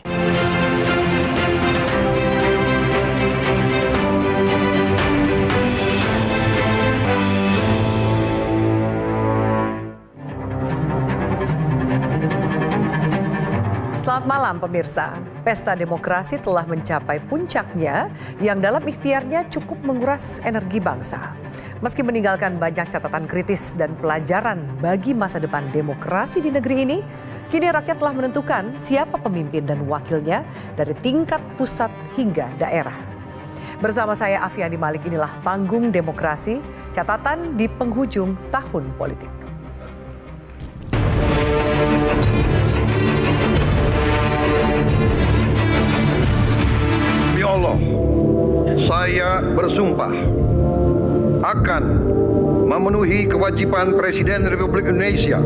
Selamat malam pemirsa. Pesta demokrasi telah mencapai puncaknya yang dalam ikhtiarnya cukup menguras energi bangsa. Meski meninggalkan banyak catatan kritis dan pelajaran bagi masa depan demokrasi di negeri ini, kini rakyat telah menentukan siapa pemimpin dan wakilnya dari tingkat pusat hingga daerah. Bersama saya Afiani Malik, inilah Panggung Demokrasi, catatan di penghujung tahun politik. Demi Allah, saya bersumpah akan memenuhi kewajiban Presiden Republik Indonesia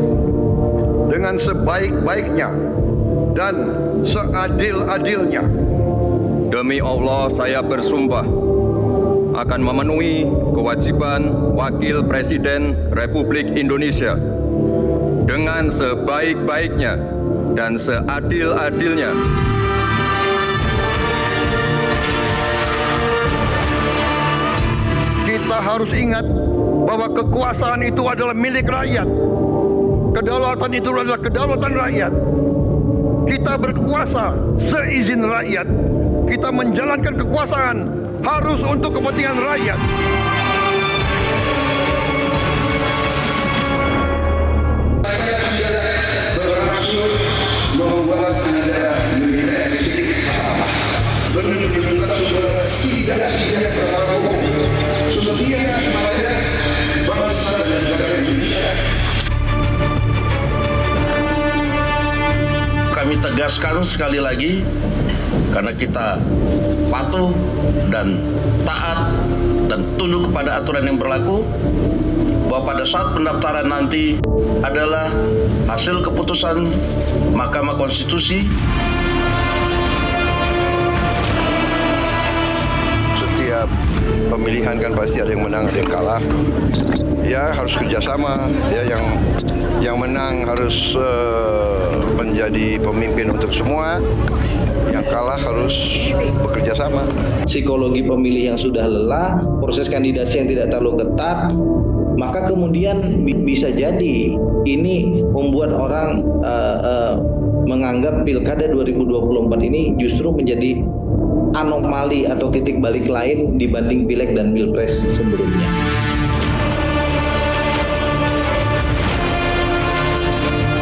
dengan sebaik-baiknya dan seadil-adilnya. Demi Allah, saya bersumpah akan memenuhi kewajiban Wakil Presiden Republik Indonesia dengan sebaik-baiknya dan seadil-adilnya. Kita harus ingat bahwa kekuasaan itu adalah milik rakyat. Kedaulatan itu adalah kedaulatan rakyat. Kita berkuasa seizin rakyat. Kita menjalankan kekuasaan harus untuk kepentingan rakyat. Saya tidak bermaksud membuat Anda menjadi sedikit salah. Menunjukkan sumber tidak berbohong. Setia kepada bangsa dan negara Indonesia. Kami tegaskan sekali lagi, karena kita patuh dan taat dan tunduk kepada aturan yang berlaku, bahwa pada saat pendaftaran nanti adalah hasil keputusan Mahkamah Konstitusi. Setiap pemilihan kan pasti ada yang menang, ada yang kalah. Ya harus kerjasama. Ya yang menang harus menjadi pemimpin untuk semua. Yang kalah harus bekerja sama. Psikologi pemilih yang sudah lelah, proses kandidasi yang tidak terlalu ketat, maka kemudian bisa jadi ini membuat orang menganggap Pilkada 2024 ini justru menjadi anomali atau titik balik lain dibanding Pileg dan Pilpres sebelumnya.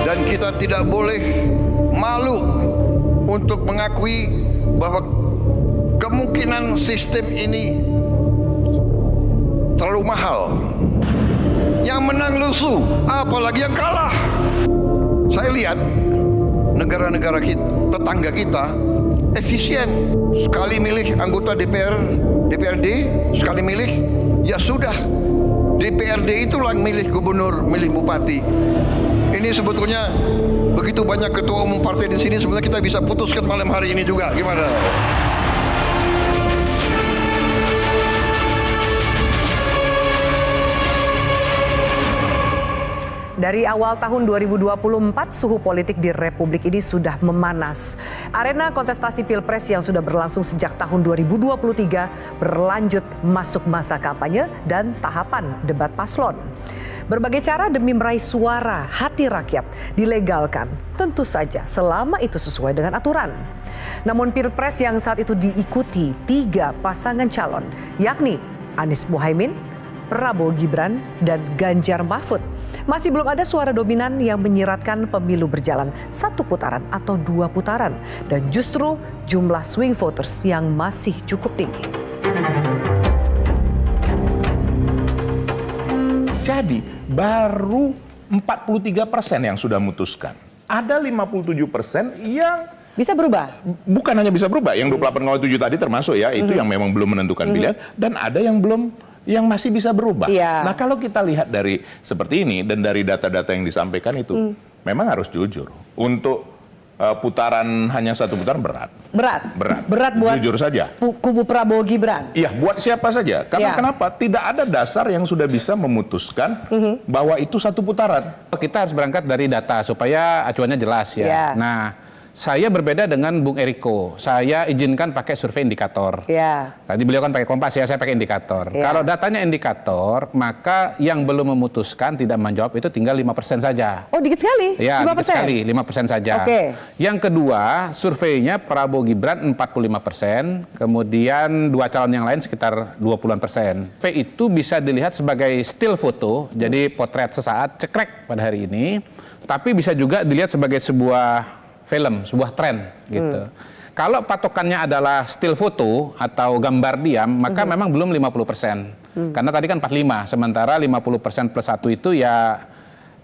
Dan kita tidak boleh malu untuk mengakui bahwa kemungkinan sistem ini terlalu mahal. Yang menang lusuh, apalagi yang kalah. Saya lihat negara-negara tetangga kita efisien. Sekali milih anggota DPRD, sekali milih, ya sudah. DPRD itulah yang milih gubernur, milih bupati. Ini sebetulnya begitu banyak ketua umum partai di sini, sebenarnya kita bisa putuskan malam hari ini juga. Gimana? Dari awal tahun 2024, suhu politik di Republik ini sudah memanas. Arena kontestasi Pilpres yang sudah berlangsung sejak tahun 2023 berlanjut masuk masa kampanye dan tahapan debat paslon. Berbagai cara demi meraih suara hati rakyat dilegalkan, tentu saja selama itu sesuai dengan aturan. Namun Pilpres yang saat itu diikuti 3 pasangan calon, yakni Anies Mohaimin, Prabowo Gibran, dan Ganjar Mahfud. Masih belum ada suara dominan yang menyiratkan pemilu berjalan 1 putaran atau 2 putaran. Dan justru jumlah swing voters yang masih cukup tinggi. Jadi baru 43% yang sudah memutuskan. Ada 57% yang bisa berubah? Bukan hanya bisa berubah, yang 28,7 tadi termasuk ya, itu yang memang belum menentukan pilihan. Dan ada yang belum, yang masih bisa berubah. Nah kalau kita lihat dari seperti ini dan dari data-data yang disampaikan itu, memang harus jujur. Untuk putaran hanya 1 putaran berat. Berat buat jujur saja. Kubu Prabowo Gibran. Iya, buat siapa saja. Karena kenapa? Tidak ada dasar yang sudah bisa memutuskan bahwa itu 1 putaran. Kita harus berangkat dari data supaya acuannya jelas ya. Nah, Saya berbeda dengan Bung Eriko. Saya izinkan pakai survei indikator. Ya. Tadi beliau kan pakai Kompas, ya saya pakai indikator. Ya. Kalau datanya indikator, maka yang belum memutuskan tidak menjawab itu tinggal 5% saja. Oh, dikit sekali? Ya, 5%? dikit sekali, 5% saja. Oke. Yang kedua, surveinya Prabowo Gibran 45%, kemudian dua calon yang lain sekitar 20%. Survei itu bisa dilihat sebagai still foto, jadi potret sesaat, cekrek pada hari ini, tapi bisa juga dilihat sebagai sebuah film, sebuah tren gitu. Kalau patokannya adalah still foto atau gambar diam, maka memang belum 50%. Karena tadi kan 45, sementara 50% plus 1 itu ya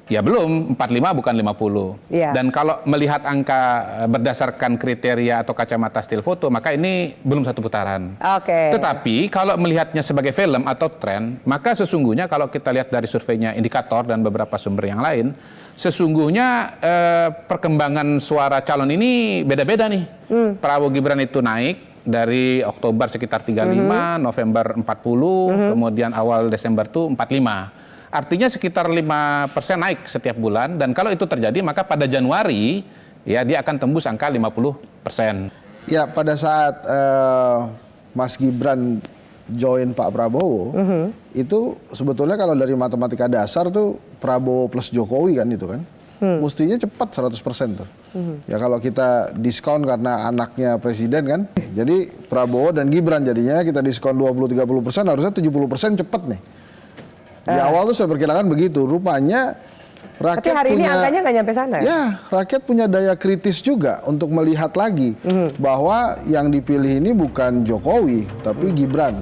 belum, 45 bukan 50. Yeah. Dan kalau melihat angka berdasarkan kriteria atau kacamata still foto, maka ini belum satu putaran. Oke. Tetapi kalau melihatnya sebagai film atau tren, maka sesungguhnya kalau kita lihat dari surveinya indikator dan beberapa sumber yang lain, sesungguhnya perkembangan suara calon ini beda-beda nih. Prabowo Gibran itu naik dari Oktober sekitar 35, November 40, kemudian awal Desember itu 45. Artinya sekitar 5% naik setiap bulan, dan kalau itu terjadi maka pada Januari ya dia akan tembus angka 50%. Ya, pada saat Mas Gibran join Pak Prabowo, itu sebetulnya kalau dari matematika dasar tuh Prabowo plus Jokowi kan itu kan. Mestinya cepat 100% tuh. Ya kalau kita diskon karena anaknya presiden kan. Jadi Prabowo dan Gibran jadinya kita diskon 20-30%, harusnya 70% cepat nih. Di awal tuh saya perkirakan begitu. Rupanya rakyat tapi hari punya, ini angkanya nggak nyampe sana. Ya, rakyat punya daya kritis juga untuk melihat lagi bahwa yang dipilih ini bukan Jokowi, tapi Gibran.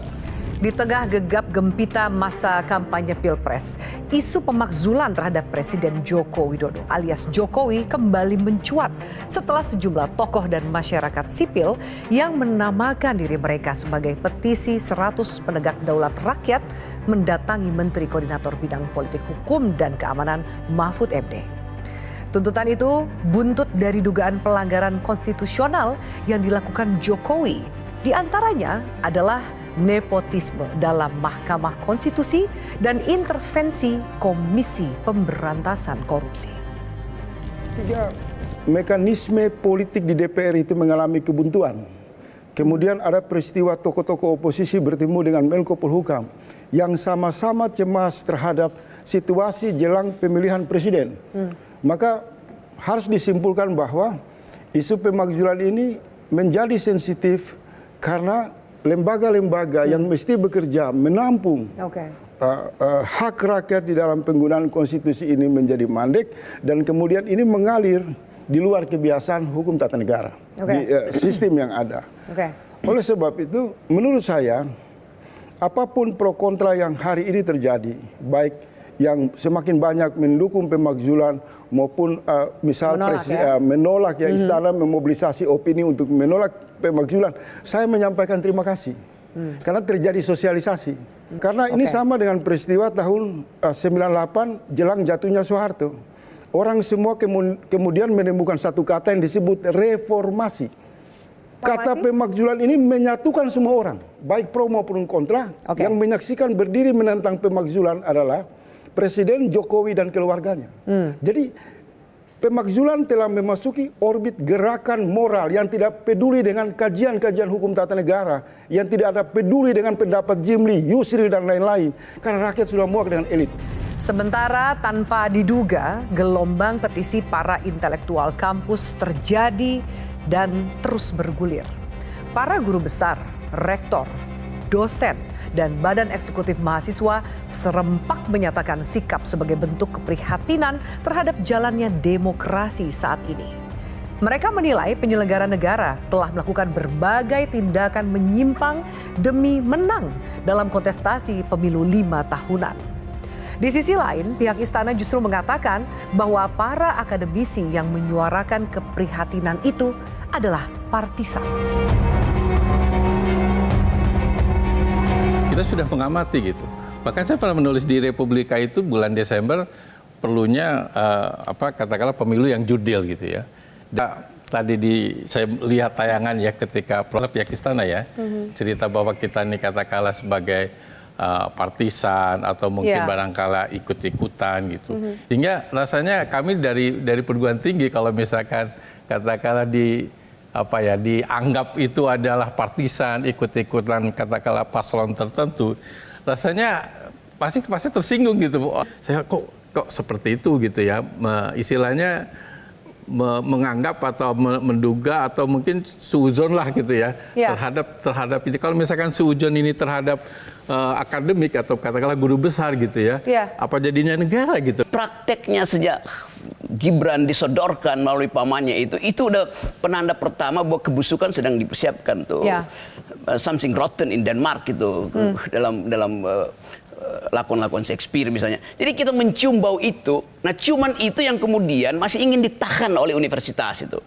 Di tengah gegap gempita masa kampanye Pilpres, isu pemakzulan terhadap Presiden Joko Widodo alias Jokowi kembali mencuat setelah sejumlah tokoh dan masyarakat sipil yang menamakan diri mereka sebagai petisi 100 penegak daulat rakyat mendatangi Menteri Koordinator Bidang Politik Hukum dan Keamanan Mahfud MD. Tuntutan itu buntut dari dugaan pelanggaran konstitusional yang dilakukan Jokowi. Di antaranya adalah nepotisme dalam Mahkamah Konstitusi dan intervensi Komisi Pemberantasan Korupsi. Tiga, mekanisme politik di DPR itu mengalami kebuntuan. Kemudian ada peristiwa tokoh-tokoh oposisi bertemu dengan Menko Polhukam yang sama-sama cemas terhadap situasi jelang pemilihan presiden. Maka harus disimpulkan bahwa isu pemakzulan ini menjadi sensitif karena lembaga-lembaga yang mesti bekerja menampung hak rakyat di dalam penggunaan konstitusi ini menjadi mandek, dan kemudian ini mengalir di luar kebiasaan hukum tata negara di sistem yang ada. Oleh sebab itu, menurut saya, apapun pro kontra yang hari ini terjadi, baik yang semakin banyak mendukung pemakzulan maupun menolak ya istana memobilisasi opini untuk menolak pemakzulan, saya menyampaikan terima kasih karena terjadi sosialisasi. Karena ini sama dengan peristiwa tahun 98 jelang jatuhnya Soeharto. Orang semua kemudian menemukan satu kata yang disebut reformasi. Kata pemakzulan ini menyatukan semua orang, baik pro maupun kontra. Yang menyaksikan berdiri menentang pemakzulan adalah Presiden Jokowi dan keluarganya. Jadi pemakzulan telah memasuki orbit gerakan moral yang tidak peduli dengan kajian-kajian hukum tata negara, yang tidak ada peduli dengan pendapat Jimli, Yusril dan lain-lain, karena rakyat sudah muak dengan elit. Sementara tanpa diduga, gelombang petisi para intelektual kampus terjadi dan terus bergulir. Para guru besar, rektor, dosen, dan badan eksekutif mahasiswa serempak menyatakan sikap sebagai bentuk keprihatinan terhadap jalannya demokrasi saat ini. Mereka menilai penyelenggara negara telah melakukan berbagai tindakan menyimpang demi menang dalam kontestasi pemilu 5 tahunan. Di sisi lain, pihak istana justru mengatakan bahwa para akademisi yang menyuarakan keprihatinan itu adalah partisan. Kita sudah mengamati gitu. Bahkan saya pernah menulis di Republika itu bulan Desember perlunya katakanlah pemilu yang jurdil gitu ya. Tadi saya lihat tayangan ya ketika pihak istana ya cerita bahwa kita ini katakanlah sebagai partisan atau mungkin barangkala ikut-ikutan gitu. Sehingga rasanya kami dari perguruan tinggi kalau misalkan katakanlah dianggap itu adalah partisan, ikut-ikutan katakanlah paslon tertentu, rasanya pasti tersinggung gitu. Saya kok seperti itu gitu ya, istilahnya menganggap atau menduga atau mungkin suuzon lah gitu ya, terhadap ini. Kalau misalkan suuzon ini terhadap akademik atau katakanlah guru besar gitu ya, apa jadinya negara gitu. Prakteknya sejak Gibran disodorkan melalui pamannya itu udah penanda pertama bahwa kebusukan sedang dipersiapkan tuh. Something rotten in Denmark itu dalam lakon-lakon Shakespeare misalnya. Jadi kita mencium bau itu. Nah, ciuman itu yang kemudian masih ingin ditahan oleh universitas itu.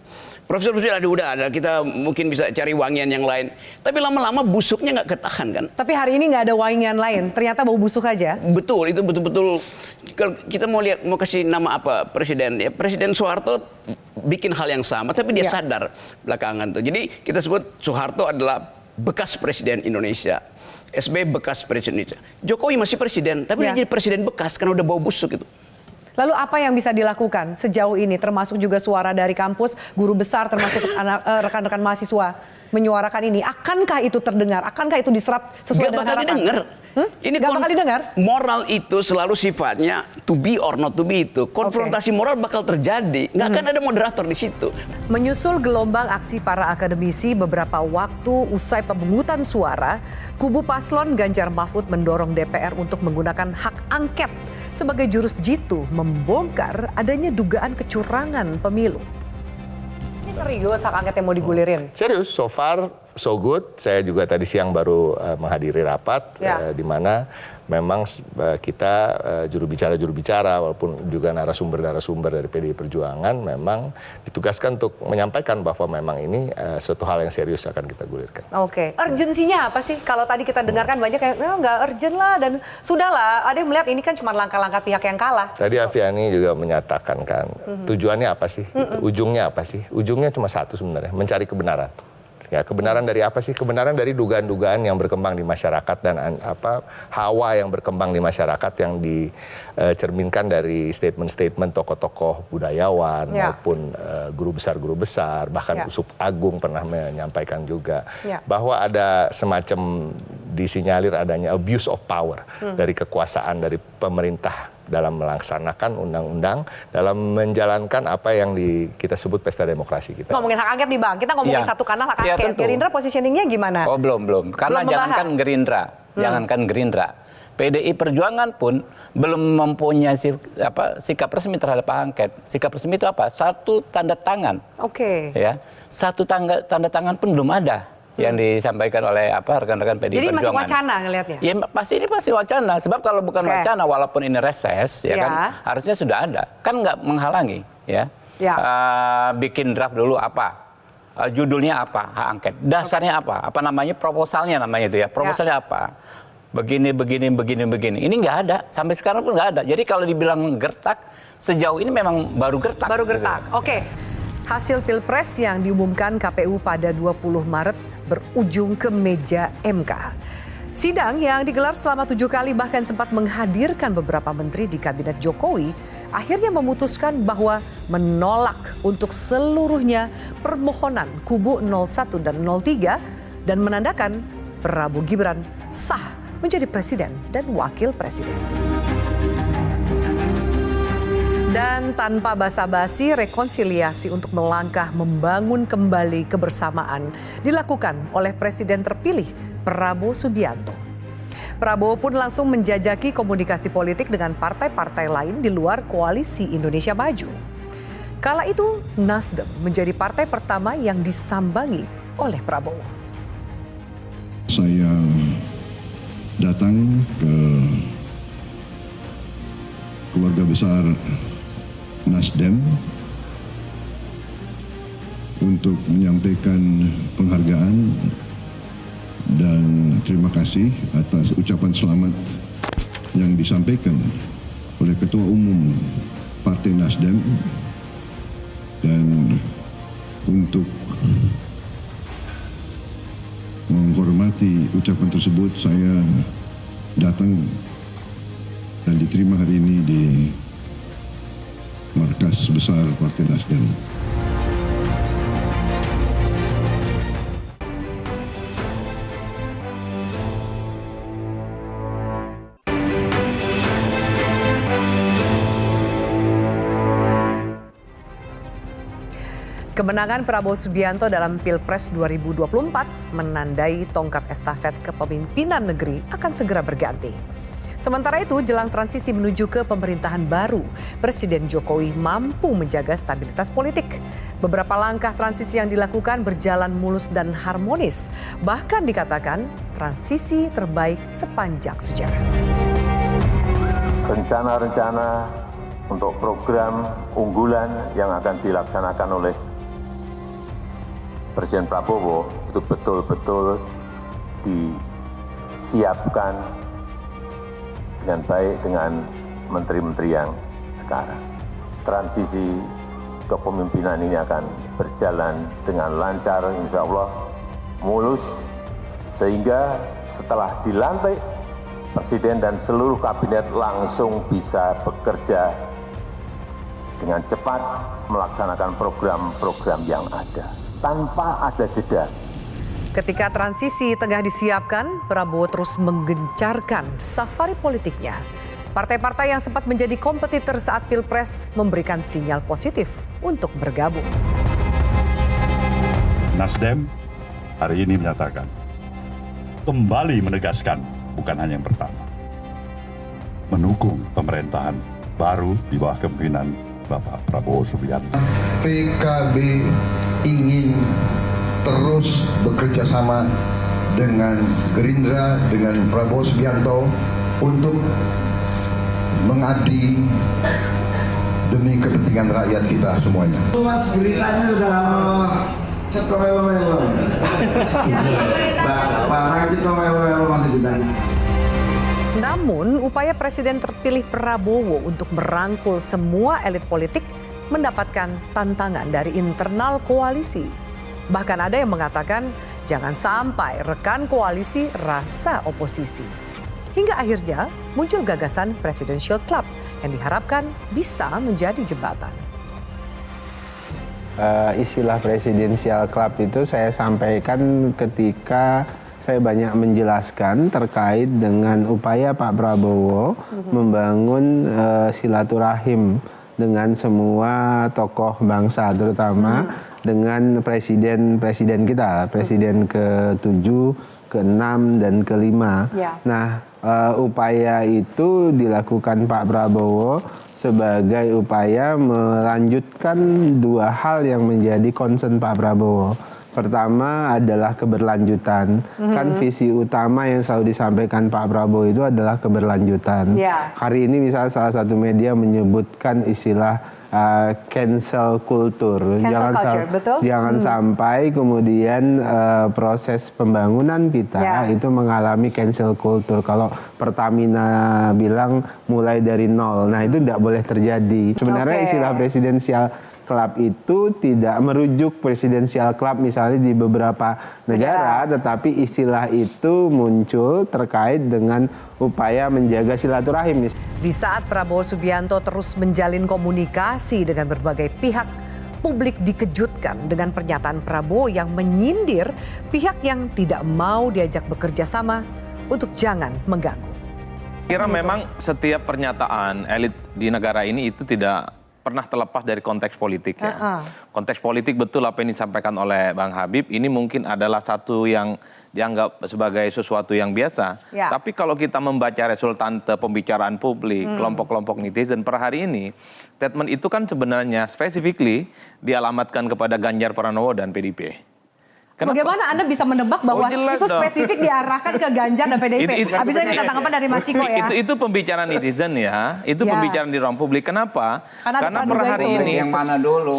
Profesor-profesor udah kita mungkin bisa cari wangian yang lain. Tapi lama-lama busuknya nggak ketahan kan. Tapi hari ini nggak ada wangian lain. Ternyata bau busuk aja. Betul, itu betul-betul. Kalau kita mau kasih nama apa presiden ya, Presiden Soeharto bikin hal yang sama, tapi dia sadar belakangan tuh. Jadi kita sebut Soeharto adalah bekas presiden Indonesia. SBY bekas presiden Indonesia. Jokowi masih presiden, tapi dia jadi presiden bekas karena udah bau busuk itu. Lalu apa yang bisa dilakukan sejauh ini, termasuk juga suara dari kampus, guru besar, termasuk rekan-rekan mahasiswa menyuarakan ini? Akankah itu terdengar? Akankah itu diserap sesuai dengan harapan? Didengar. Ini gak bakal didengar? Moral itu selalu sifatnya to be or not to be itu. Konfrontasi moral bakal terjadi. Nggak akan ada moderator di situ. Menyusul gelombang aksi para akademisi beberapa waktu usai pemungutan suara, kubu paslon Ganjar Mahfud mendorong DPR untuk menggunakan hak angket sebagai jurus jitu membongkar adanya dugaan kecurangan pemilu. Ini serius hak angket yang mau digulirin? Serius, so far so good. Saya juga tadi siang baru menghadiri rapat di mana memang kita juru bicara walaupun juga narasumber dari PDI Perjuangan memang ditugaskan untuk menyampaikan bahwa memang ini suatu hal yang serius akan kita gulirkan. Oke, urgensinya apa sih? Kalau tadi kita dengarkan banyak kayak nggak urgent lah dan sudahlah. Ada yang melihat ini kan cuma langkah-langkah pihak yang kalah. Tadi Afiani juga menyatakan kan tujuannya apa sih? Ujungnya apa sih? Ujungnya cuma satu sebenarnya, mencari kebenaran. Ya, kebenaran dari apa sih? Kebenaran dari dugaan-dugaan yang berkembang di masyarakat dan hawa yang berkembang di masyarakat yang dicerminkan dari statement-statement tokoh-tokoh budayawan maupun guru besar, bahkan Uskup Agung pernah menyampaikan juga bahwa ada semacam disinyalir adanya abuse of power dari kekuasaan dari pemerintah dalam melaksanakan undang-undang, dalam menjalankan apa yang kita sebut pesta demokrasi kita. Ngomongin hak angket nih Bang, kita ngomongin satu kanal hak angket. Gerindra positioningnya gimana? Oh belum. Karena jangankan Gerindra, PDI Perjuangan pun belum mempunyai sikap resmi terhadap hak angket. Sikap resmi itu apa? Satu tanda tangan. Ya, satu tanda tangan pun belum ada yang disampaikan oleh rekan-rekan PDI Perjuangan. Jadi masih wacana ngelihatnya? Ya ini pasti wacana. Sebab kalau bukan wacana, walaupun ini reses, kan harusnya sudah ada. Kan nggak menghalangi, bikin draft dulu apa, judulnya apa, hak angket, dasarnya apa namanya, proposalnya namanya itu proposalnya apa, begini. Ini nggak ada, sampai sekarang pun nggak ada. Jadi kalau dibilang gertak, sejauh ini memang baru gertak. Oke. Hasil Pilpres yang diumumkan KPU pada 20 Maret berujung ke meja MK. Sidang yang digelar selama 7 kali bahkan sempat menghadirkan beberapa menteri di kabinet Jokowi akhirnya memutuskan bahwa menolak untuk seluruhnya permohonan kubu 01 dan 03 dan menandakan Prabowo Gibran sah menjadi presiden dan wakil presiden. Dan tanpa basa-basi, rekonsiliasi untuk melangkah membangun kembali kebersamaan dilakukan oleh Presiden terpilih Prabowo Subianto. Prabowo pun langsung menjajaki komunikasi politik dengan partai-partai lain di luar koalisi Indonesia Maju. Kala itu, Nasdem menjadi partai pertama yang disambangi oleh Prabowo. Saya datang ke keluarga besar Nasdem untuk menyampaikan penghargaan dan terima kasih atas ucapan selamat yang disampaikan oleh Ketua Umum Partai Nasdem, dan untuk menghormati ucapan tersebut saya datang dan diterima hari ini di markas besar Partai Nasdem. Kemenangan Prabowo Subianto dalam Pilpres 2024 menandai tongkat estafet kepemimpinan negeri akan segera berganti. Sementara itu, jelang transisi menuju ke pemerintahan baru, Presiden Jokowi mampu menjaga stabilitas politik. Beberapa langkah transisi yang dilakukan berjalan mulus dan harmonis. Bahkan dikatakan transisi terbaik sepanjang sejarah. Rencana-rencana untuk program unggulan yang akan dilaksanakan oleh Presiden Prabowo itu betul-betul disiapkan dengan baik dengan menteri-menteri yang sekarang. Transisi kepemimpinan ini akan berjalan dengan lancar, insya Allah mulus, sehingga setelah dilantik, Presiden dan seluruh kabinet langsung bisa bekerja dengan cepat melaksanakan program-program yang ada, tanpa ada jeda. Ketika transisi tengah disiapkan, Prabowo terus menggencarkan safari politiknya. Partai-partai yang sempat menjadi kompetitor saat Pilpres memberikan sinyal positif untuk bergabung. Nasdem hari ini menyatakan, kembali menegaskan, bukan hanya yang pertama, mendukung pemerintahan baru di bawah kepemimpinan Bapak Prabowo Subianto. PKB ingin terus bekerja sama dengan Gerindra, dengan Prabowo Subianto untuk mengabdi demi kepentingan rakyat kita semuanya. Mas Gerindanya sudah cetok melo-melo. Barang cetok melo-melo masih ditanya. Namun, upaya Presiden terpilih Prabowo untuk merangkul semua elit politik mendapatkan tantangan dari internal koalisi. Bahkan ada yang mengatakan jangan sampai rekan koalisi rasa oposisi. Hingga akhirnya muncul gagasan Presidential Club yang diharapkan bisa menjadi jembatan. Istilah Presidential Club itu saya sampaikan ketika saya banyak menjelaskan terkait dengan upaya Pak Prabowo membangun silaturahim dengan semua tokoh bangsa, terutama dengan presiden kita, presiden ke-7, ke-6, dan ke-5. Ya. Nah, upaya itu dilakukan Pak Prabowo sebagai upaya melanjutkan dua hal yang menjadi concern Pak Prabowo. Pertama adalah keberlanjutan. Kan visi utama yang selalu disampaikan Pak Prabowo itu adalah keberlanjutan. Yeah. Hari ini misalnya salah satu media menyebutkan istilah cancel culture. Jangan sampai kemudian proses pembangunan kita itu mengalami cancel culture. Kalau Pertamina bilang mulai dari nol, nah itu tidak boleh terjadi. Sebenarnya istilah presidensial Club itu tidak merujuk Presidential Club misalnya di beberapa negara, tetapi istilah itu muncul terkait dengan upaya menjaga silaturahim. Di saat Prabowo Subianto terus menjalin komunikasi dengan berbagai pihak, publik dikejutkan dengan pernyataan Prabowo yang menyindir pihak yang tidak mau diajak bekerja sama untuk jangan mengganggu. Kira memang setiap pernyataan elit di negara ini itu tidak pernah terlepas dari konteks politik ya. Konteks politik betul apa yang disampaikan oleh Bang Habib ini mungkin adalah satu yang dianggap sebagai sesuatu yang biasa. Ya. Tapi kalau kita membaca resultante pembicaraan publik, kelompok-kelompok netizen per hari ini, statement itu kan sebenarnya specifically dialamatkan kepada Ganjar Pranowo dan PDIP. Kenapa? Bagaimana Anda bisa menebak bahwa itu spesifik diarahkan ke Ganjar dan PDIP? Habis ini tanggapan dari Mas Ciko ya. Itu pembicaraan netizen ya. Itu pembicaraan di ruang publik. Kenapa? Karena per hari ini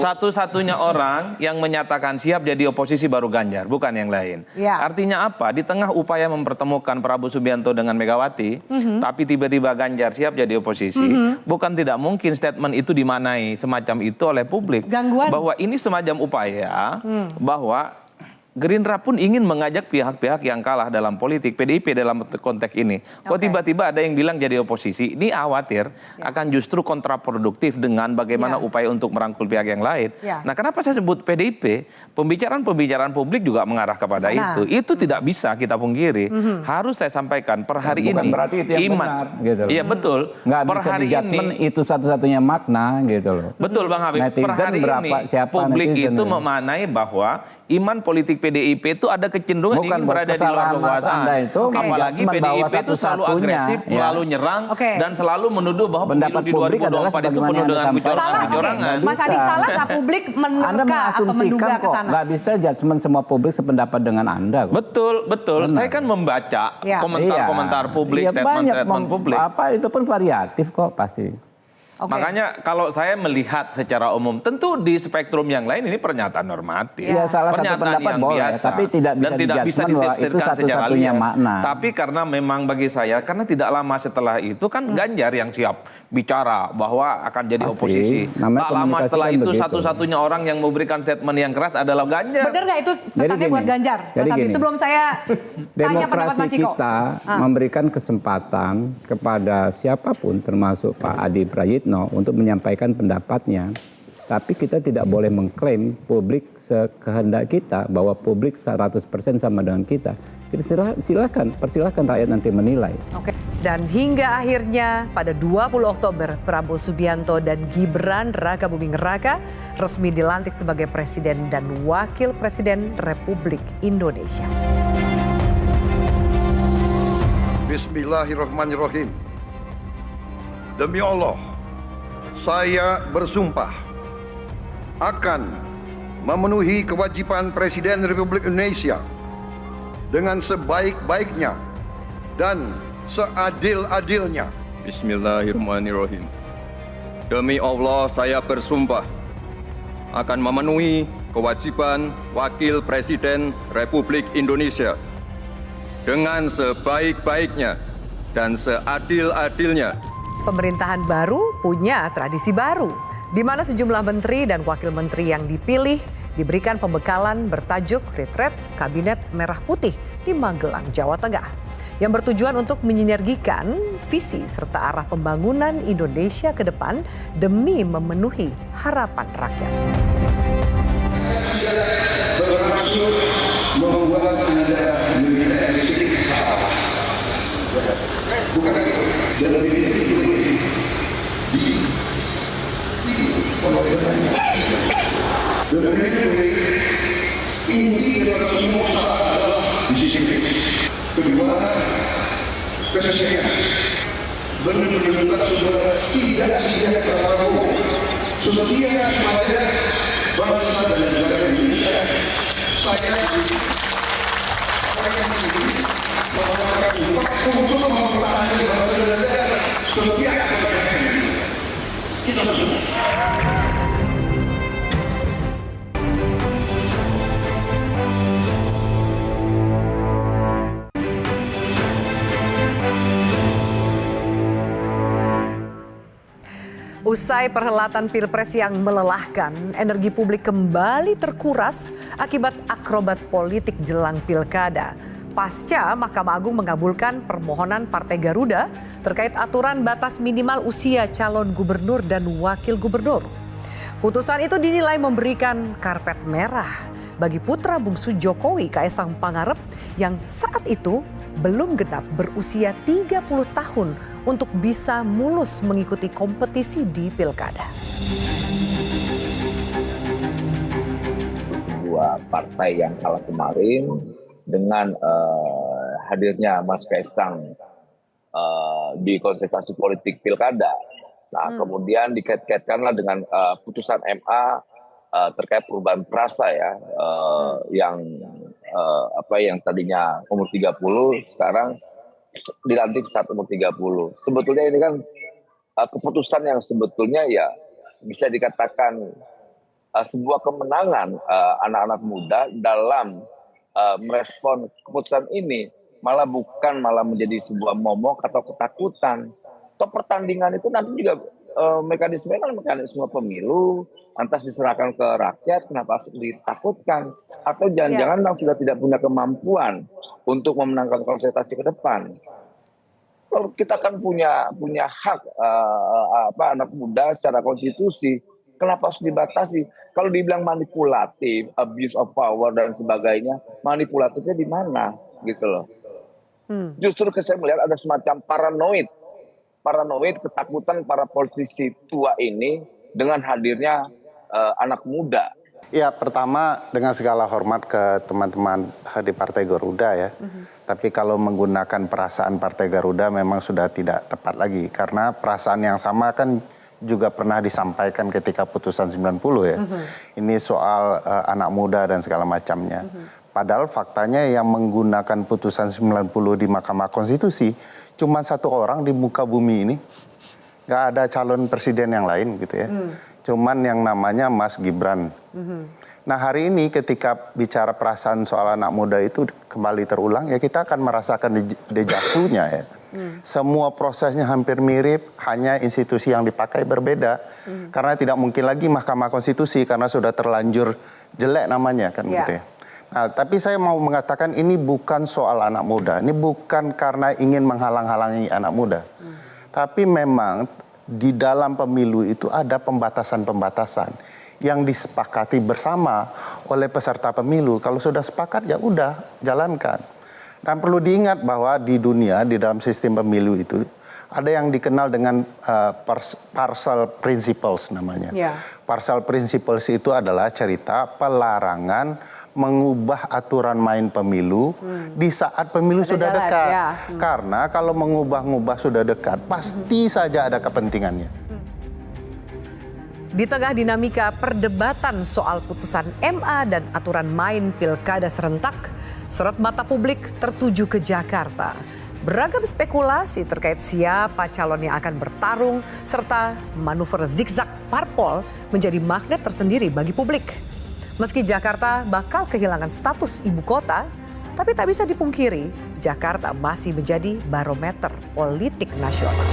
satu-satunya orang yang menyatakan siap jadi oposisi baru Ganjar, bukan yang lain. Ya. Artinya apa? Di tengah upaya mempertemukan Prabowo Subianto dengan Megawati, tapi tiba-tiba Ganjar siap jadi oposisi, bukan tidak mungkin statement itu dimaknai semacam itu oleh publik. Gangguan. Bahwa ini semacam upaya bahwa Gerindra pun ingin mengajak pihak-pihak yang kalah dalam politik, PDIP dalam konteks ini. Kok tiba-tiba ada yang bilang jadi oposisi, ini khawatir akan justru kontraproduktif dengan bagaimana upaya untuk merangkul pihak yang lain. Nah, kenapa saya sebut PDIP? Pembicaraan-pembicaraan publik juga mengarah kepada itu. Itu tidak bisa kita pungkiri. Harus saya sampaikan, per hari Bukan ini berarti itu yang benar, gitu loh. Iya betul. Nggak Per bisa hari di-judgment ini itu satu-satunya makna gitu loh. betul Bang Habib. Per Netizen hari berapa, ini siapa publik netizen itu ya? memaknai bahwa iman politik PDIP itu ada kecenderungan Bukan ingin berada di luar kesalahan kekuasaan. Anda itu Apalagi menjudgment bahwa PDIP itu selalu satu-satunya, agresif, ya. selalu nyerang dan selalu menuduh bahwa Pendapat pemilu di publik adalah 2024 itu sebagaimana penuh yang dengan Anda sampaikan. kecurangan-kecurangan. Mas Adi, salah nggak publik Anda menerka atau menduga mengasumsikan ke kok, sana? nggak bisa judgement semua publik sependapat dengan Anda kok. Betul, betul. Benar. Saya kan membaca Ya. komentar-komentar publik, Iya, banyak statement-statement publik. apa itu pun variatif kok pasti. Makanya kalau saya melihat secara umum, tentu di spektrum yang lain ini pernyataan normatif, Ya, salah satu pernyataan pendapat yang boleh, biasa, tapi tidak bisa dan tidak bisa di-judgment bahwa itu ditafsirkan secara satu-satunya liar. makna. Tapi karena memang bagi saya, karena tidak lama setelah itu kan Ganjar yang siap bicara bahwa akan jadi Pasti. oposisi. Namanya Tak lama komunikasi setelah kan itu begitu. satu-satunya orang yang memberikan statement yang keras adalah Ganjar. Bener nggak itu pesannya buat Ganjar? Mas Habib, sebelum saya tanya pendapat Mas Demokrasi Ciko. kita memberikan kesempatan kepada siapapun termasuk Pak Adi Prayitno untuk menyampaikan pendapatnya. Tapi kita tidak boleh mengklaim publik sekehendak kita bahwa publik 100% sama dengan kita. Kita persilahkan rakyat nanti menilai. Oke. Dan hingga akhirnya pada 20 Oktober Prabowo Subianto dan Gibran Raka Buming Raka resmi dilantik sebagai Presiden dan Wakil Presiden Republik Indonesia. Bismillahirrahmanirrahim. Demi Allah, saya bersumpah akan memenuhi kewajiban Presiden Republik Indonesia dengan sebaik-baiknya dan seadil-adilnya. Bismillahirrahmanirrahim. Demi Allah saya bersumpah akan memenuhi kewajiban Wakil Presiden Republik Indonesia dengan sebaik-baiknya dan seadil-adilnya. Pemerintahan baru punya tradisi baru, di mana sejumlah menteri dan wakil menteri yang dipilih diberikan pembekalan bertajuk Retret Kabinet Merah Putih di Magelang, Jawa Tengah, yang bertujuan untuk menyinergikan visi serta arah pembangunan Indonesia ke depan demi memenuhi harapan rakyat. Bermaksud membuat Anda militer sedikit salah. Bukan itu. Dan lebih inti daripada semua usaha adalah disiplin. Kedua, kesetiaan. Benar-benar saudara tidak setia kepada Prabowo, setia kepada bangsa dan negara Indonesia. Saya mengatakan untuk mempertahankan bangsa dan negara, setia kepada kita semua. Usai perhelatan Pilpres yang melelahkan, energi publik kembali terkuras akibat akrobat politik jelang pilkada. Pasca Mahkamah Agung mengabulkan permohonan Partai Garuda terkait aturan batas minimal usia calon gubernur dan wakil gubernur. Putusan itu dinilai memberikan karpet merah bagi putra bungsu Jokowi, Kaisang Pangarep, yang saat itu belum genap berusia 30 tahun untuk bisa mulus mengikuti kompetisi di pilkada. Sebuah partai yang kalah kemarin dengan hadirnya Mas Kaisang di kontestasi politik pilkada. Nah, kemudian dikait-kaitkanlah dengan putusan MA terkait perubahan frasa ya, yang tadinya umur 30 sekarang dilantik saat umur 30. Sebetulnya ini kan keputusan yang sebetulnya ya bisa dikatakan sebuah kemenangan anak-anak muda dalam merespon keputusan ini, malah menjadi sebuah momok atau ketakutan. Toh pertandingan itu nanti juga mekanisme kan mekanisme pemilu, lantas diserahkan ke rakyat, kenapa harus ditakutkan? Atau jangan-jangan memang sudah tidak punya kemampuan untuk memenangkan kontestasi ke depan. Kita kan punya hak anak muda secara konstitusi. Kenapa harus dibatasi? Kalau dibilang manipulatif, abuse of power dan sebagainya, manipulatifnya di mana gitu loh? Justru saya melihat ada semacam paranoid ketakutan para politisi tua ini dengan hadirnya anak muda. Ya, pertama dengan segala hormat ke teman-teman di Partai Garuda ya. Tapi kalau menggunakan perasaan Partai Garuda memang sudah tidak tepat lagi. Karena perasaan yang sama kan juga pernah disampaikan ketika putusan 90 ya. Ini soal anak muda dan segala macamnya. Padahal faktanya yang menggunakan putusan 90 di Mahkamah Konstitusi cuma satu orang di muka bumi ini. Nggak ada calon presiden yang lain gitu ya. Cuman yang namanya Mas Gibran. Nah hari ini ketika bicara perasaan soal anak muda itu kembali terulang, ya kita akan merasakan deja vu-nya ya. Semua prosesnya hampir mirip, hanya institusi yang dipakai berbeda. Karena tidak mungkin lagi Mahkamah Konstitusi karena sudah terlanjur jelek namanya kan gitu ya. Nah, tapi saya mau mengatakan ini bukan soal anak muda. Ini bukan karena ingin menghalang-halangi anak muda. Tapi memang di dalam pemilu itu ada pembatasan-pembatasan yang disepakati bersama oleh peserta pemilu. Kalau sudah sepakat ya udah jalankan. Dan perlu diingat bahwa di dunia di dalam sistem pemilu itu ada yang dikenal dengan partial principles namanya. Partial principles itu adalah cerita pelarangan mengubah aturan main pemilu di saat pemilu sudah dekat. Karena kalau mengubah-ubah sudah dekat, pasti saja ada kepentingannya. Di tengah dinamika perdebatan soal putusan MA dan aturan main pilkada serentak, sorot mata publik tertuju ke Jakarta. Beragam spekulasi terkait siapa calon yang akan bertarung, serta manuver zigzag parpol menjadi magnet tersendiri bagi publik. Meski Jakarta bakal kehilangan status ibu kota, tapi tak bisa dipungkiri, Jakarta masih menjadi barometer politik nasional.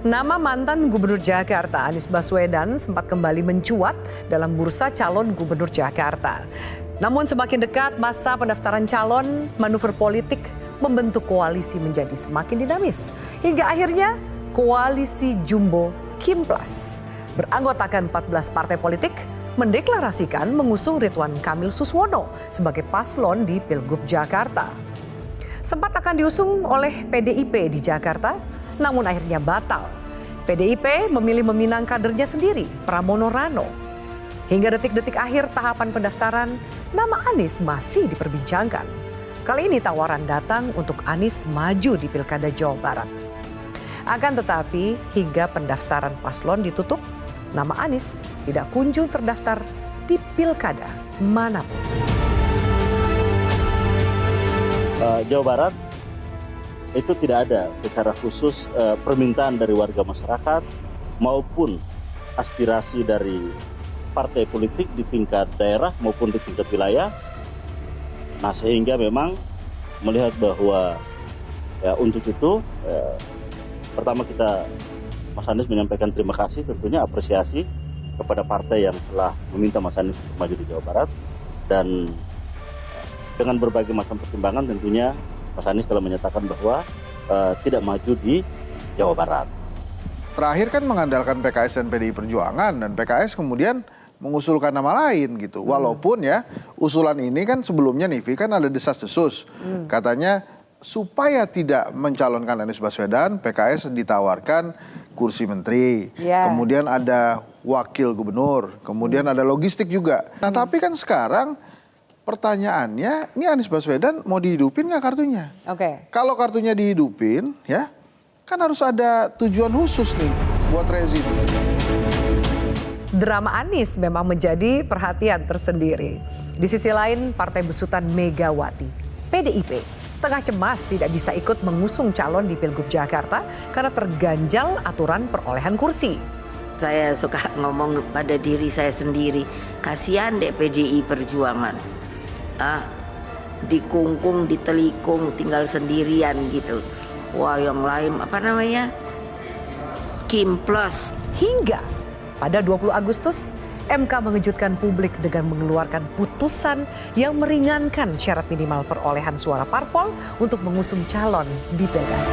Nama mantan Gubernur Jakarta Anies Baswedan sempat kembali mencuat dalam bursa calon Gubernur Jakarta. Namun semakin dekat masa pendaftaran calon, manuver politik membentuk koalisi menjadi semakin dinamis. Hingga akhirnya koalisi Jumbo Kim Plus beranggotakan 14 partai politik mendeklarasikan mengusung Ridwan Kamil Suswono sebagai paslon di Pilgub Jakarta. Sempat akan diusung oleh PDIP di Jakarta, namun akhirnya batal. PDIP memilih meminang kadernya sendiri, Pramono Rano. Hingga detik-detik akhir tahapan pendaftaran, nama Anies masih diperbincangkan. Kali ini tawaran datang untuk Anies maju di Pilkada Jawa Barat. Akan tetapi hingga pendaftaran paslon ditutup, nama Anies tidak kunjung terdaftar di pilkada manapun. Jawa Barat itu tidak ada secara khusus permintaan dari warga masyarakat maupun aspirasi dari partai politik di tingkat daerah maupun di tingkat wilayah. Nah sehingga memang melihat bahwa ya, untuk itu pertama Mas Anies menyampaikan terima kasih, tentunya apresiasi kepada partai yang telah meminta Mas Anies maju di Jawa Barat. Dan dengan berbagai macam pertimbangan tentunya Mas Anies telah menyatakan bahwa tidak maju di Jawa Barat. Terakhir kan mengandalkan PKS dan PDI Perjuangan, dan PKS kemudian mengusulkan nama lain gitu. Walaupun ya usulan ini kan sebelumnya nih kan ada desas-desus. Katanya supaya tidak mencalonkan Anies Baswedan, PKS ditawarkan kursi menteri, kemudian ada wakil gubernur, kemudian ada logistik juga. Nah tapi kan sekarang pertanyaannya, ini Anies Baswedan mau dihidupin nggak kartunya? Kalau kartunya dihidupin, ya kan harus ada tujuan khusus nih buat rezim. Drama Anies memang menjadi perhatian tersendiri. Di sisi lain, Partai Besutan Megawati, PDIP, tengah cemas tidak bisa ikut mengusung calon di Pilgub Jakarta karena terganjal aturan perolehan kursi. Saya suka ngomong pada diri saya sendiri, kasihan deh PDI Perjuangan. dikungkung, ditelikung, tinggal sendirian gitu. Wah, yang lain apa namanya? Kimplos. Hingga pada 20 Agustus, MK mengejutkan publik dengan mengeluarkan putusan yang meringankan syarat minimal perolehan suara parpol untuk mengusung calon di pilkada.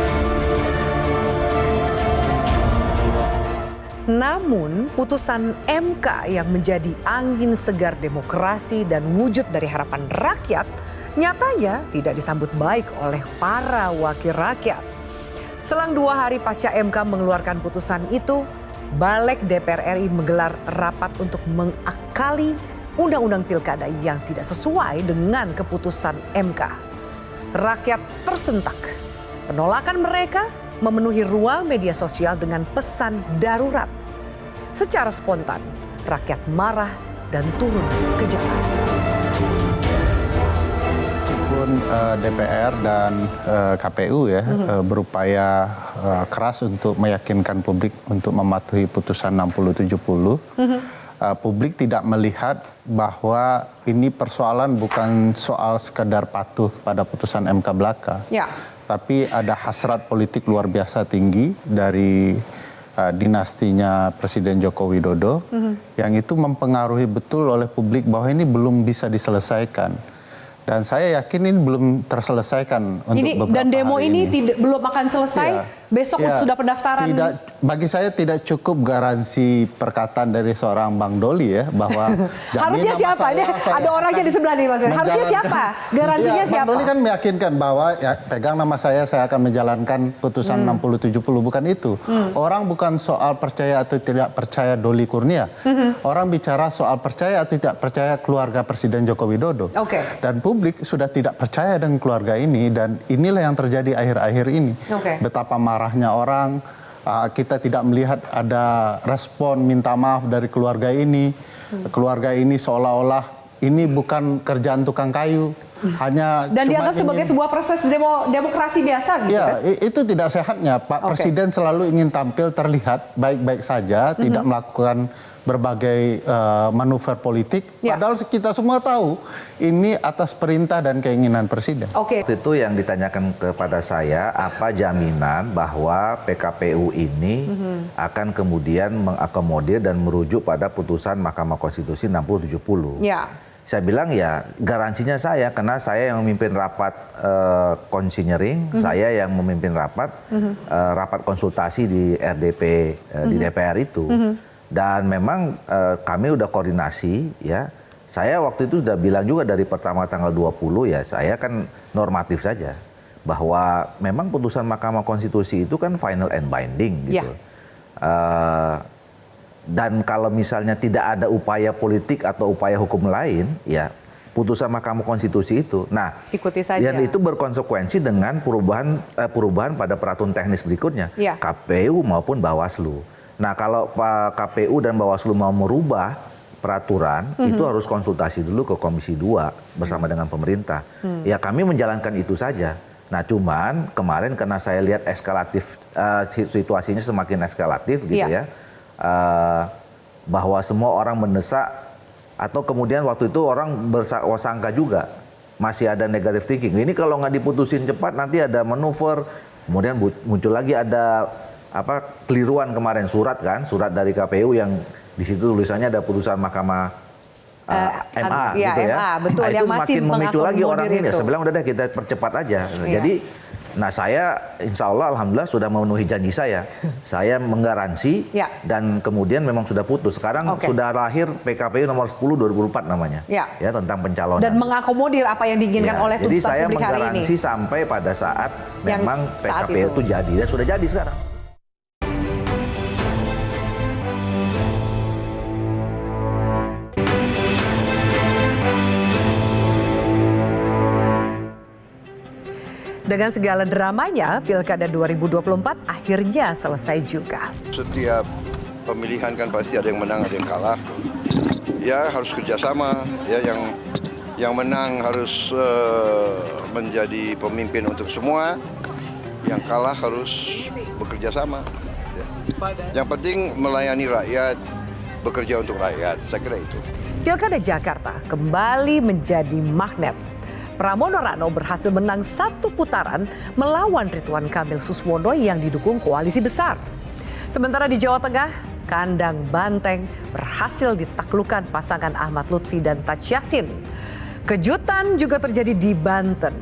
Namun, putusan MK yang menjadi angin segar demokrasi dan wujud dari harapan rakyat nyatanya tidak disambut baik oleh para wakil rakyat. Selang 2 hari pasca MK mengeluarkan putusan itu, Balik DPR RI menggelar rapat untuk mengakali undang-undang pilkada yang tidak sesuai dengan keputusan MK. Rakyat tersentak. Penolakan mereka memenuhi ruang media sosial dengan pesan darurat. Secara spontan, rakyat marah dan turun ke jalan. DPR dan KPU ya berupaya keras untuk meyakinkan publik untuk mematuhi putusan 60/70. Publik tidak melihat bahwa ini persoalan bukan soal sekedar patuh pada putusan MK belaka. Ya. Tapi ada hasrat politik luar biasa tinggi dari dinastinya Presiden Joko Widodo yang itu mempengaruhi betul oleh publik bahwa ini belum bisa diselesaikan. Dan saya yakin ini belum terselesaikan untuk ini, beberapa dan demo hari ini belum akan selesai. Besok sudah pendaftaran. Bagi saya tidak cukup garansi perkataan dari seorang Bang Doli ya bahwa harusnya siapa? Ini ada orangnya di sebelah nih Mas. Harusnya siapa? Garansinya siapa? Bang Doli kan meyakinkan bahwa ya pegang nama saya akan menjalankan putusan 60/70, bukan itu. Orang bukan soal percaya atau tidak percaya Doli Kurnia. Orang bicara soal percaya atau tidak percaya keluarga Presiden Joko Widodo. Dan publik sudah tidak percaya dengan keluarga ini, dan inilah yang terjadi akhir-akhir ini. Betapa marahnya orang, kita tidak melihat ada respon minta maaf dari keluarga ini. Keluarga ini seolah-olah ini bukan kerjaan tukang kayu. Dan dianggap sebagai sebuah proses demokrasi biasa gitu ya, kan? Itu tidak sehatnya. Pak Presiden selalu ingin tampil terlihat baik-baik saja, tidak melakukan berbagai manuver politik. Padahal kita semua tahu ini atas perintah dan keinginan Presiden. Itu yang ditanyakan kepada saya, apa jaminan bahwa PKPU ini akan kemudian mengakomodir dan merujuk pada putusan Mahkamah Konstitusi 60/70. Saya bilang ya garansinya saya, karena saya yang memimpin rapat konsinyering, saya yang memimpin rapat konsultasi di RDP di DPR itu. Dan memang kami udah koordinasi ya. Saya waktu itu sudah bilang juga dari pertama tanggal 20 ya, saya kan normatif saja. Bahwa memang putusan Mahkamah Konstitusi itu kan final and binding gitu. Dan kalau misalnya tidak ada upaya politik atau upaya hukum lain, ya putusan Mahkamah Konstitusi itu. Nah, ikuti saja. Dan itu berkonsekuensi dengan perubahan pada peraturan teknis berikutnya. KPU maupun Bawaslu. Nah, kalau Pak KPU dan Bawaslu mau merubah peraturan, itu harus konsultasi dulu ke Komisi 2 bersama dengan pemerintah. Ya kami menjalankan itu saja. Nah, cuman kemarin karena saya lihat eskalatif, situasinya semakin eskalatif gitu ya. Bahwa semua orang mendesak, atau kemudian waktu itu orang bersangka juga masih ada negative thinking. Ini kalau nggak diputusin cepat nanti ada manuver, kemudian muncul lagi ada keliruan kemarin, surat dari KPU yang di situ tulisannya ada putusan Mahkamah MA gitu ya. MA, betul, nah, yang itu masih semakin memicu lagi orang ini. itu. Saya bilang udah deh kita percepat aja. Jadi saya insya Allah alhamdulillah sudah memenuhi janji saya. Saya menggaransi dan kemudian memang sudah putus. Sekarang sudah lahir PKPU nomor 10 2004 namanya. Ya, tentang pencalonan. Dan mengakomodir apa yang diinginkan oleh tuntutan publik hari ini. Jadi saya menggaransi sampai pada saat memang PKPU itu jadi, dan sudah jadi sekarang. Dengan segala dramanya, Pilkada 2024 akhirnya selesai juga. Setiap pemilihan kan pasti ada yang menang, ada yang kalah. Ya harus kerjasama. Ya yang menang harus menjadi pemimpin untuk semua. Yang kalah harus bekerja sama. Ya. Yang penting melayani rakyat, bekerja untuk rakyat. Saya kira itu. Pilkada Jakarta kembali menjadi magnet. Pramono Rano berhasil menang 1 putaran melawan Ridwan Kamil Suswono yang didukung koalisi besar. Sementara di Jawa Tengah, kandang banteng berhasil ditaklukkan pasangan Ahmad Lutfi dan Taj Yassin. Kejutan juga terjadi di Banten.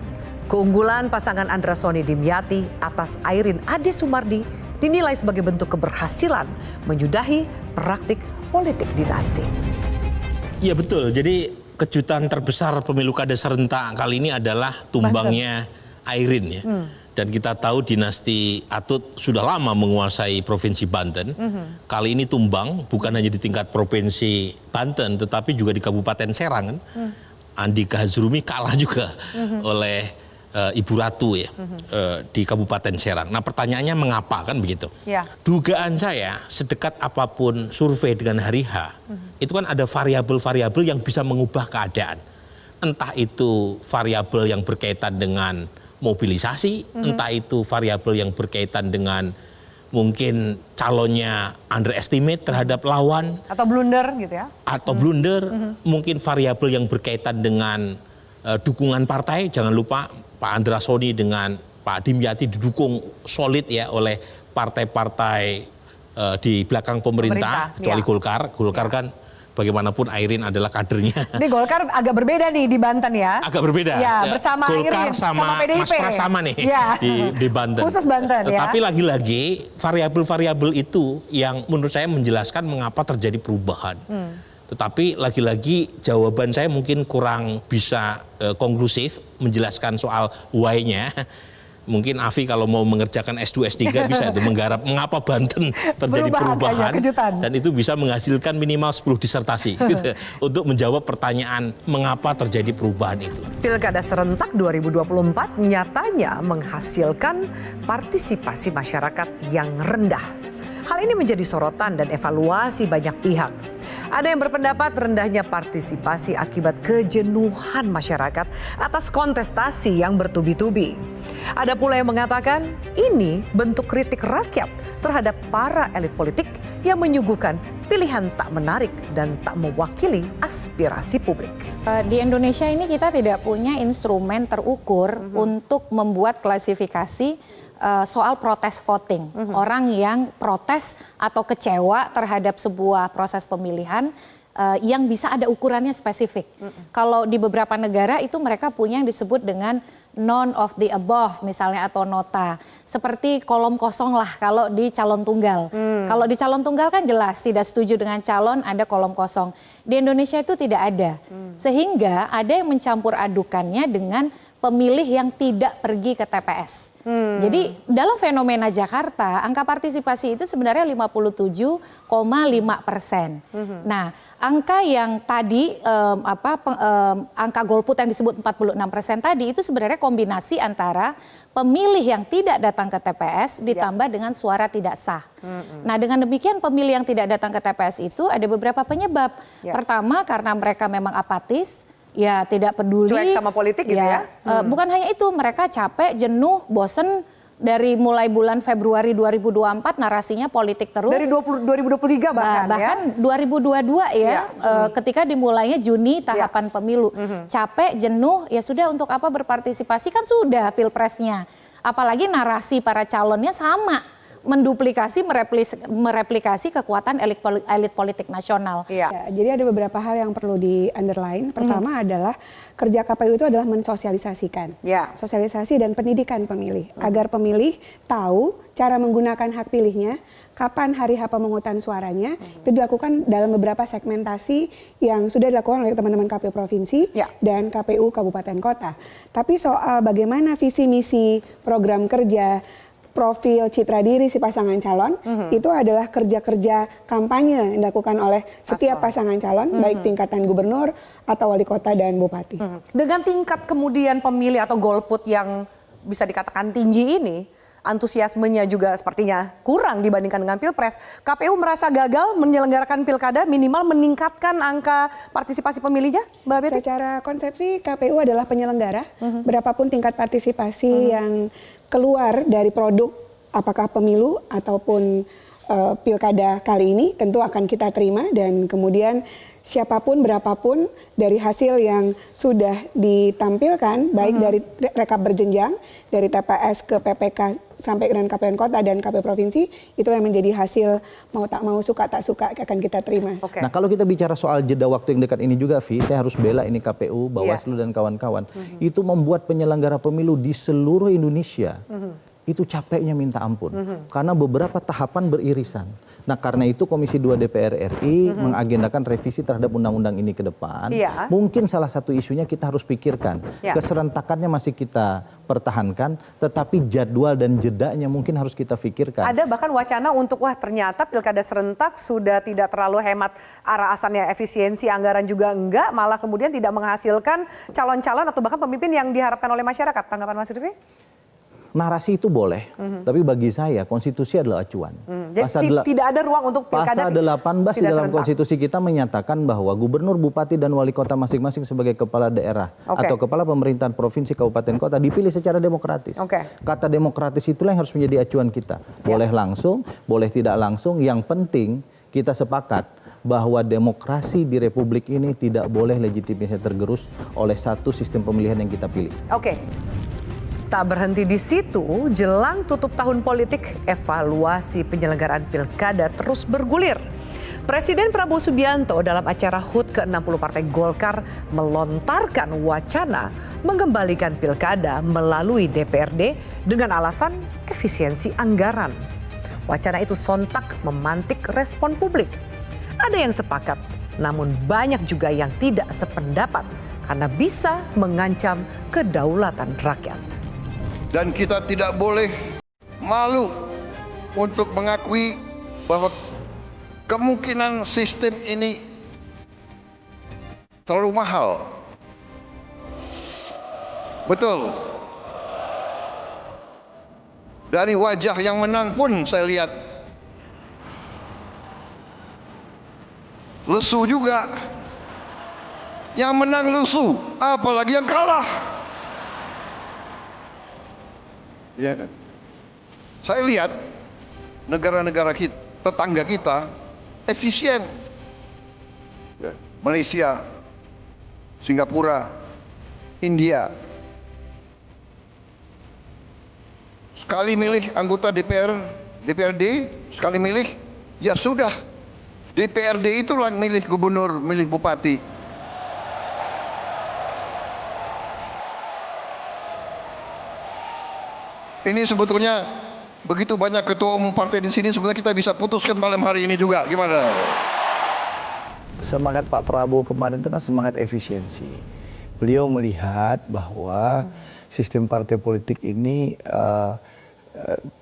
Keunggulan pasangan Andra Soni Dimyati atas Airin Ade Sumardi dinilai sebagai bentuk keberhasilan menyudahi praktik politik dinasti. Iya betul, jadi kejutan terbesar pemilu kada serentak kali ini adalah tumbangnya Airin ya. Dan kita tahu dinasti Atut sudah lama menguasai Provinsi Banten. Kali ini tumbang bukan hanya di tingkat Provinsi Banten tetapi juga di Kabupaten Serang kan. Andika Hazrumi kalah juga oleh Ibu Ratu ya di Kabupaten Serang. Nah pertanyaannya mengapa kan begitu? Ya. Dugaan saya sedekat apapun survei dengan hari H, itu kan ada variabel-variabel yang bisa mengubah keadaan. Entah itu variabel yang berkaitan dengan mobilisasi, entah itu variabel yang berkaitan dengan mungkin calonnya underestimate terhadap lawan. Atau blunder gitu ya? Atau blunder, mungkin variabel yang berkaitan dengan dukungan partai. Jangan lupa Pak Andra Soni dengan Pak Dimyati didukung solid ya oleh partai-partai di belakang pemerintah kecuali Golkar. Golkar kan bagaimanapun Airin adalah kadernya. Ini Golkar agak berbeda nih di Banten ya. Agak berbeda. Ya, bersama Golkar Airin, sama PDIP. Mas Pras sama nih ya. di Banten. Khusus Banten ya. Tapi lagi-lagi variabel-variabel itu yang menurut saya menjelaskan mengapa terjadi perubahan. Tetapi lagi-lagi jawaban saya mungkin kurang bisa konklusif menjelaskan soal why-nya. Mungkin Afi kalau mau mengerjakan S2, S3 bisa itu menggarap mengapa Banten terjadi perubahan. Dan itu bisa menghasilkan minimal 10 disertasi gitu, untuk menjawab pertanyaan mengapa terjadi perubahan itu. Pilkada serentak 2024 nyatanya menghasilkan partisipasi masyarakat yang rendah. Hal ini menjadi sorotan dan evaluasi banyak pihak. Ada yang berpendapat rendahnya partisipasi akibat kejenuhan masyarakat atas kontestasi yang bertubi-tubi. Ada pula yang mengatakan ini bentuk kritik rakyat terhadap para elit politik yang menyuguhkan pilihan tak menarik dan tak mewakili aspirasi publik. Di Indonesia ini kita tidak punya instrumen terukur untuk membuat klasifikasi soal protes voting. Orang yang protes atau kecewa terhadap sebuah proses pemilihan yang bisa ada ukurannya spesifik. Kalau di beberapa negara itu mereka punya yang disebut dengan none of the above misalnya atau nota. Seperti kolom kosong lah kalau di calon tunggal. Kalau di calon tunggal kan jelas tidak setuju dengan calon ada kolom kosong. Di Indonesia itu tidak ada. Sehingga ada yang mencampur adukannya dengan pemilih yang tidak pergi ke TPS. Jadi dalam fenomena Jakarta, angka partisipasi itu sebenarnya 57,5%. Nah, angka yang tadi angka golput yang disebut 46% tadi itu sebenarnya kombinasi antara pemilih yang tidak datang ke TPS ditambah dengan suara tidak sah. Nah, dengan demikian pemilih yang tidak datang ke TPS itu ada beberapa penyebab. Pertama karena mereka memang apatis. Ya tidak peduli. Cuek sama politik gitu ya. Bukan hanya itu, mereka capek, jenuh, bosen dari mulai bulan Februari 2024 narasinya politik terus. Dari 2023 bahkan ya. Bahkan 2022 ya, ketika dimulainya Juni tahapan pemilu. Capek, jenuh, ya sudah untuk apa berpartisipasi kan sudah pilpresnya. Apalagi narasi para calonnya sama. Menduplikasi, mereplikasi kekuatan elit politik nasional. Ya, jadi ada beberapa hal yang perlu di-underline. Pertama adalah kerja KPU itu adalah mensosialisasikan. Sosialisasi dan pendidikan pemilih. Agar pemilih tahu cara menggunakan hak pilihnya, kapan hari H pemungutan suaranya, itu dilakukan dalam beberapa segmentasi yang sudah dilakukan oleh teman-teman KPU Provinsi dan KPU Kabupaten Kota. Tapi soal bagaimana visi misi program kerja, profil citra diri si pasangan calon itu adalah kerja-kerja kampanye yang dilakukan oleh setiap pasangan calon baik tingkatan gubernur atau wali kota dan bupati. Dengan tingkat kemudian pemilih atau golput yang bisa dikatakan tinggi ini, antusiasmenya juga sepertinya kurang dibandingkan dengan Pilpres. KPU merasa gagal menyelenggarakan pilkada minimal meningkatkan angka partisipasi pemilihnya, Mbak Betty? Secara konsepsi KPU adalah penyelenggara, berapapun tingkat partisipasi yang keluar dari produk apakah pemilu ataupun pilkada kali ini tentu akan kita terima, dan kemudian siapapun berapapun dari hasil yang sudah ditampilkan, baik dari rekap berjenjang dari TPS ke PPK sampai dengan KPN Kota dan KPU Provinsi, itulah yang menjadi hasil mau tak mau, suka tak suka akan kita terima. Nah, kalau kita bicara soal jeda waktu yang dekat ini juga, Vi, saya harus bela ini KPU, Bawaslu dan kawan-kawan. Itu membuat penyelenggara pemilu di seluruh Indonesia itu capeknya minta ampun. Karena beberapa tahapan beririsan. Nah, karena itu Komisi 2 DPR RI mengagendakan revisi terhadap undang-undang ini ke depan. Mungkin salah satu isunya kita harus pikirkan. Keserentakannya masih kita pertahankan, tetapi jadwal dan jedanya mungkin harus kita pikirkan. Ada bahkan wacana untuk ternyata pilkada serentak sudah tidak terlalu hemat arah asalnya, efisiensi anggaran juga enggak, malah kemudian tidak menghasilkan calon-calon atau bahkan pemimpin yang diharapkan oleh masyarakat. Tanggapan Mas Lutfi? Narasi itu boleh, tapi bagi saya konstitusi adalah acuan. Jadi tidak ada ruang untuk pilkada. Pasal 18 di dalam konstitusi kita menyatakan bahwa gubernur, bupati, dan wali kota masing-masing sebagai kepala daerah atau kepala pemerintahan provinsi, kabupaten, kota dipilih secara demokratis. Kata demokratis itulah yang harus menjadi acuan kita. Boleh langsung, boleh tidak langsung, yang penting kita sepakat bahwa demokrasi di Republik ini tidak boleh legitimasinya tergerus oleh satu sistem pemilihan yang kita pilih. Tak berhenti di situ, jelang tutup tahun politik, evaluasi penyelenggaraan pilkada terus bergulir. Presiden Prabowo Subianto dalam acara HUT ke-60 Partai Golkar melontarkan wacana mengembalikan pilkada melalui DPRD dengan alasan efisiensi anggaran. Wacana itu sontak memantik respon publik. Ada yang sepakat, namun banyak juga yang tidak sependapat karena bisa mengancam kedaulatan rakyat. Dan kita tidak boleh malu untuk mengakui bahwa kemungkinan sistem ini terlalu mahal. Betul. Dari wajah yang menang pun saya lihat lesu juga. Yang menang lesu, apalagi yang kalah. Ya kan? Saya lihat negara-negara kita, tetangga kita efisien. Ya, Malaysia, Singapura, India. Sekali milih anggota DPRD, sekali milih, ya sudah. DPRD itulah milih gubernur, milih bupati. Ini sebetulnya begitu banyak ketua umum partai di sini, sebenarnya kita bisa putuskan malam hari ini juga. Gimana? Semangat Pak Prabowo kemarin itu kan semangat efisiensi. Beliau melihat bahwa sistem partai politik ini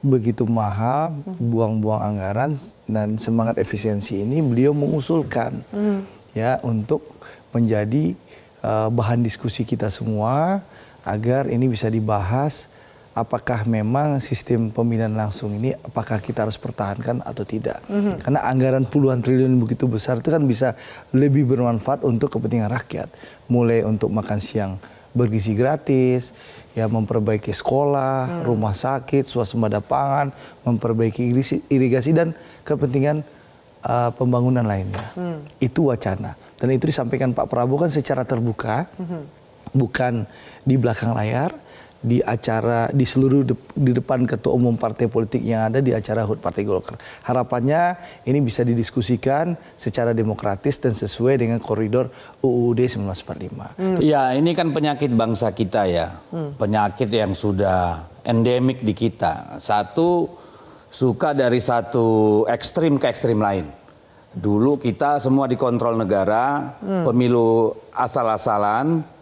begitu mahal, buang-buang anggaran, dan semangat efisiensi ini beliau mengusulkan ya untuk menjadi bahan diskusi kita semua agar ini bisa dibahas. Apakah memang sistem pemilihan langsung ini apakah kita harus pertahankan atau tidak? Karena anggaran puluhan triliun begitu besar itu kan bisa lebih bermanfaat untuk kepentingan rakyat. Mulai untuk makan siang bergizi gratis, ya memperbaiki sekolah, rumah sakit, swasembada pangan, memperbaiki irigasi dan kepentingan pembangunan lainnya. Itu wacana. Dan itu disampaikan Pak Prabowo kan secara terbuka, bukan di belakang layar. Di acara di depan ketua umum partai politik yang ada di acara HUT Partai Golkar. Harapannya ini bisa didiskusikan secara demokratis dan sesuai dengan koridor UUD 1945. Ya, ini kan penyakit bangsa kita ya. Penyakit yang sudah endemik di kita. Satu, suka dari satu ekstrim ke ekstrim lain. Dulu kita semua dikontrol negara, pemilu asal-asalan,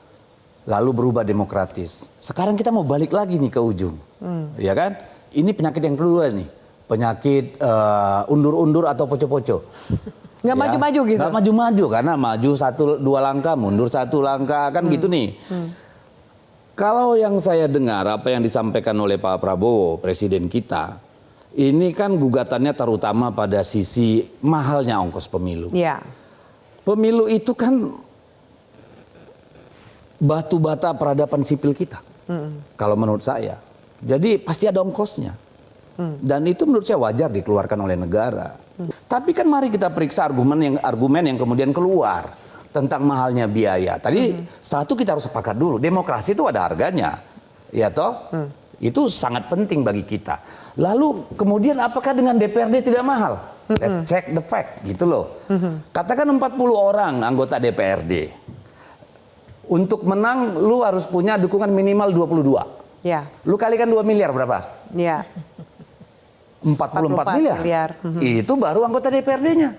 lalu berubah demokratis. Sekarang kita mau balik lagi nih ke ujung, ya kan? Ini penyakit yang kedua nih, penyakit undur-undur atau poco-poco. Nggak maju-maju gitu? Nggak maju-maju, karena maju 1-2 langkah, mundur 1 langkah, kan gitu nih. Kalau yang saya dengar, apa yang disampaikan oleh Pak Prabowo, presiden kita, ini kan gugatannya terutama pada sisi mahalnya ongkos pemilu. Pemilu itu kan batu bata peradaban sipil kita, kalau menurut saya. Jadi pasti ada ongkosnya. Dan itu menurut saya wajar dikeluarkan oleh negara. Tapi kan mari kita periksa argumen yang kemudian keluar tentang mahalnya biaya. Tadi satu kita harus sepakat dulu, demokrasi itu ada harganya. Ya toh? Itu sangat penting bagi kita. Lalu kemudian apakah dengan DPRD tidak mahal? Let's check the fact gitu loh. Katakan 40 orang anggota DPRD. Untuk menang lu harus punya dukungan minimal 22. Ya. Lu kalikan 2 miliar berapa? Ya. 44 miliar. Itu baru anggota DPRD-nya.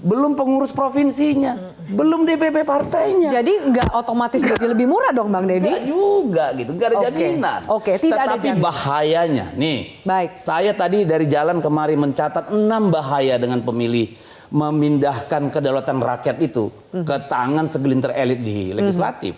Belum pengurus provinsinya, belum DPP partainya. Jadi nggak otomatis jadi lebih murah dong Bang Deddy? Nggak juga gitu, nggak ada jaminan. Oke, tidak ada Tetapi jaminan. bahayanya, nih, saya tadi dari jalan kemari mencatat 6 bahaya dengan pemilih memindahkan kedaulatan rakyat itu ke tangan segelintir elit di legislatif.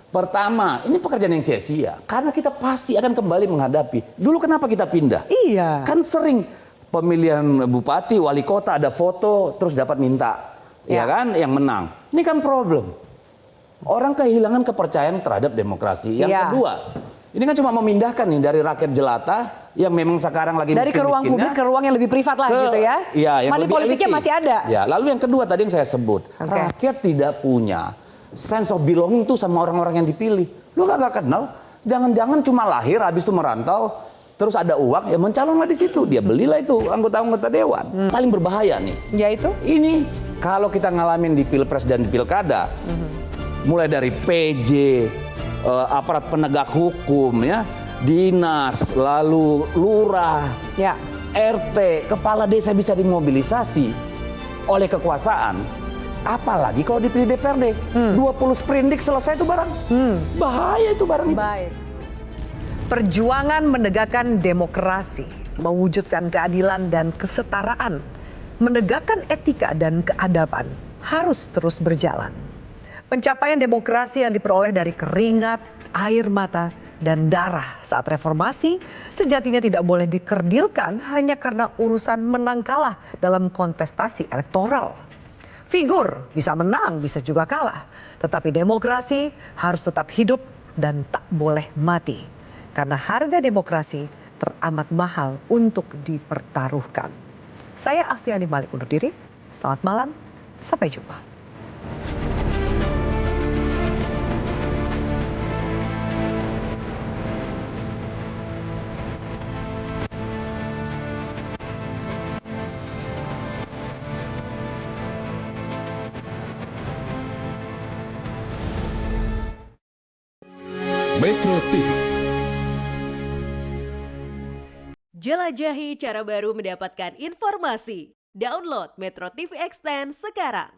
Pertama, ini pekerjaan yang sia-sia karena kita pasti akan kembali menghadapi. Dulu kenapa kita pindah? Iya. Kan sering pemilihan bupati, wali kota ada foto terus dapat minta, ya kan, yang menang. Ini kan problem. Orang kehilangan kepercayaan terhadap demokrasi. Yang kedua, ini kan cuma memindahkan nih dari rakyat jelata yang memang sekarang lagi dari ke ruang publik ke ruang yang lebih privat lah gitu ya. Iya, yang money lebih politiknya elitis. masih ada. Ya, lalu yang kedua tadi yang saya sebut, rakyat tidak punya sense of belonging tuh sama orang-orang yang dipilih. Lu gak kenal, jangan-jangan cuma lahir habis itu merantau, terus ada uang, ya mencalonlah di situ. Dia belilah itu anggota-anggota dewan. Paling berbahaya nih. Yaitu? Ini kalau kita ngalamin di pilpres dan di pilkada, mulai dari PJ, aparat penegak hukum, ya, dinas, lalu lurah, RT, kepala desa bisa dimobilisasi oleh kekuasaan. Apalagi kalau dipilih DPRD, 20 sprindik selesai itu barang. Bahaya itu barang itu. Baik. Perjuangan menegakkan demokrasi, mewujudkan keadilan dan kesetaraan, menegakkan etika dan keadaban harus terus berjalan. Pencapaian demokrasi yang diperoleh dari keringat, air mata, dan darah saat reformasi sejatinya tidak boleh dikerdilkan hanya karena urusan menang kalah dalam kontestasi elektoral. Figur bisa menang, bisa juga kalah. Tetapi demokrasi harus tetap hidup dan tak boleh mati. Karena harga demokrasi teramat mahal untuk dipertaruhkan. Saya Afiani Malik undur diri. Selamat malam, sampai jumpa. Metro TV. Jelajahi cara baru mendapatkan informasi. Download Metro TV Extend sekarang.